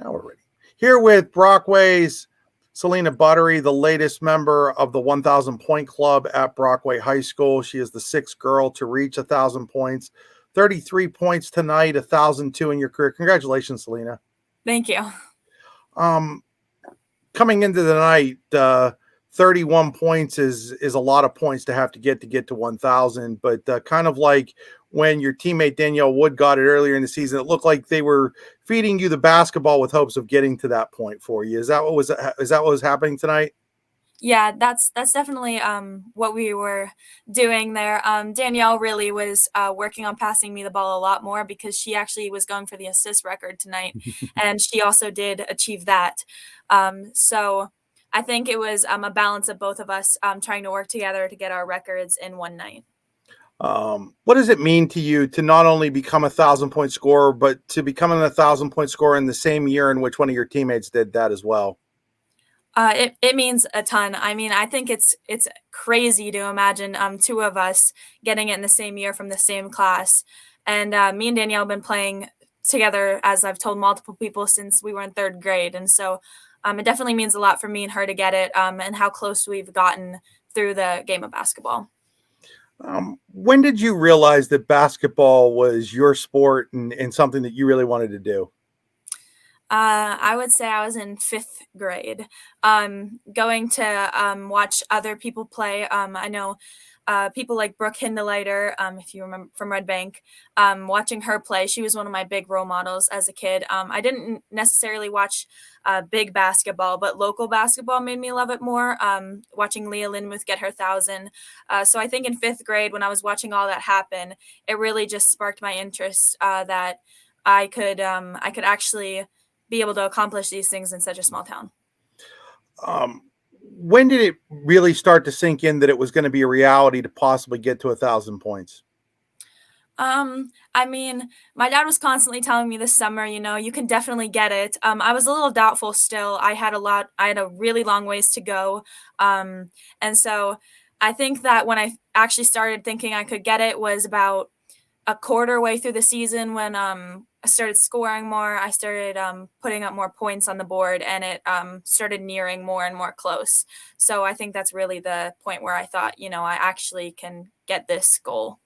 Now we're ready. Here with Brockway's Selena Buttery, the latest member of the 1,000 point club at Brockway High School. She is the sixth girl to reach 1,000 points, 33 points tonight, 1,002 in your career. Congratulations, Selena. Thank you. Um, Coming into the night, 31 points is a lot of points to get to 1,000. But kind of like when your teammate Danielle Wood got it earlier in the season, it looked like they were feeding you the basketball with hopes of getting to that point for you. Is that what was happening tonight? Yeah, that's definitely what we were doing there. Danielle really was working on passing me the ball a lot more because she actually was going for the assist record tonight, and she also did achieve that. So I think it was a balance of both of us trying to work together to get our records in one night. What does it mean to you to not only become 1,000 point scorer, but to become an 1,000 point scorer in the same year in which one of your teammates did that as well? It means a ton. I mean, I think it's crazy to imagine two of us getting it in the same year from the same class, and me and Danielle have been playing together, as I've told multiple people, since we were in third grade, and so it definitely means a lot for me and her to get it, and how close we've gotten through the game of basketball. When did you realize that basketball was your sport and something that you really wanted to do? I would say I was in fifth grade, going to watch other people play. I know people like Brooke Hindeleiter, if you remember from Red Bank, watching her play. She was one of my big role models as a kid. I didn't necessarily watch big basketball, but local basketball made me love it more. Watching Leah Linmuth get her 1,000. So I think in fifth grade, when I was watching all that happen, it really just sparked my interest that I could actually be able to accomplish these things in such a small town. Um, when did it really start to sink in that it was going to be a reality to possibly get to 1,000 points? I mean, my dad was constantly telling me this summer, you can definitely get it. I was a little doubtful still. I had a really long ways to go. And so I think that when I actually started thinking I could get it was about a quarter way through the season when I started scoring more. I started putting up more points on the board, and it started nearing more and more close. So I think that's really the point where I thought, I actually can get this goal.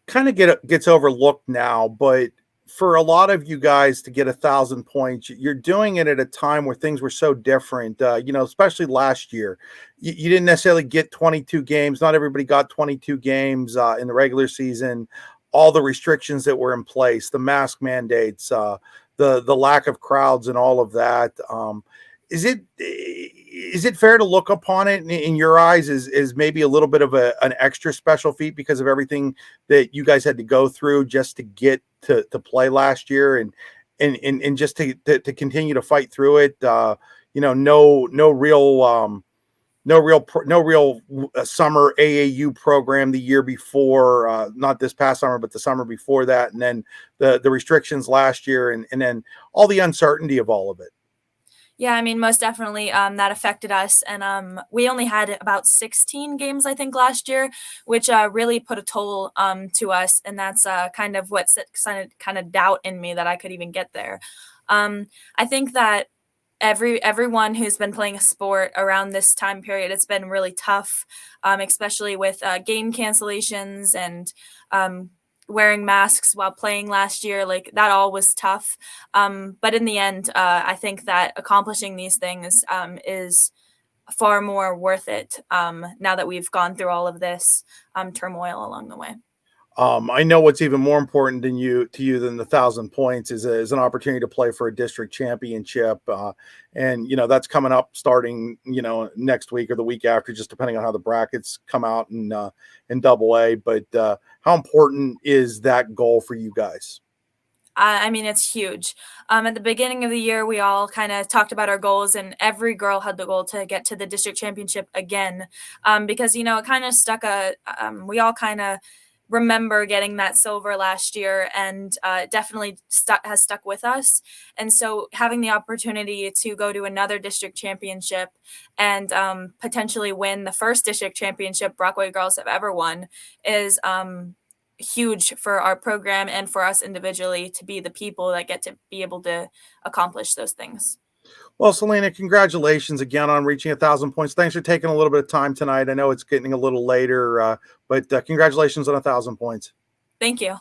Kind of gets overlooked now, but for a lot of you guys to get 1,000 points, you're doing it at a time where things were so different. Especially last year, you didn't necessarily get 22 games. Not everybody got 22 games in the regular season. All the restrictions that were in place, the mask mandates, the lack of crowds, and all of that. Is it fair to look upon it in your eyes as maybe a little bit of an extra special feat because of everything that you guys had to go through just to get to play last year and just to continue to fight through it? No real summer AAU program the year before, not this past summer, but the summer before that, and then the restrictions last year, and then all the uncertainty of all of it. Yeah, I mean, most definitely, that affected us, and we only had about 16 games, I think, last year, which really put a toll to us, and that's kind of what kind of doubt in me that I could even get there. I think that everyone who's been playing a sport around this time period, it's been really tough, especially with game cancellations and um, wearing masks while playing last year. Like that all was tough. But in the end, I think that accomplishing these things is far more worth it now that we've gone through all of this turmoil along the way. I know what's even more important to you than the 1,000 points is an opportunity to play for a district championship, and that's coming up starting next week or the week after, just depending on how the brackets come out in Double A. But how important is that goal for you guys? I mean, it's huge. At the beginning of the year, we all kind of talked about our goals, and every girl had the goal to get to the district championship again. Because, it kind of we all kind of remember getting that silver last year, and it definitely has stuck with us. And so having the opportunity to go to another district championship and potentially win the first district championship Brockway girls have ever won is huge for our program and for us individually to be the people that get to be able to accomplish those things. Well, Selena, congratulations again on reaching 1,000 points. Thanks for taking a little bit of time tonight. I know it's getting a little later, but congratulations on 1,000 points. Thank you.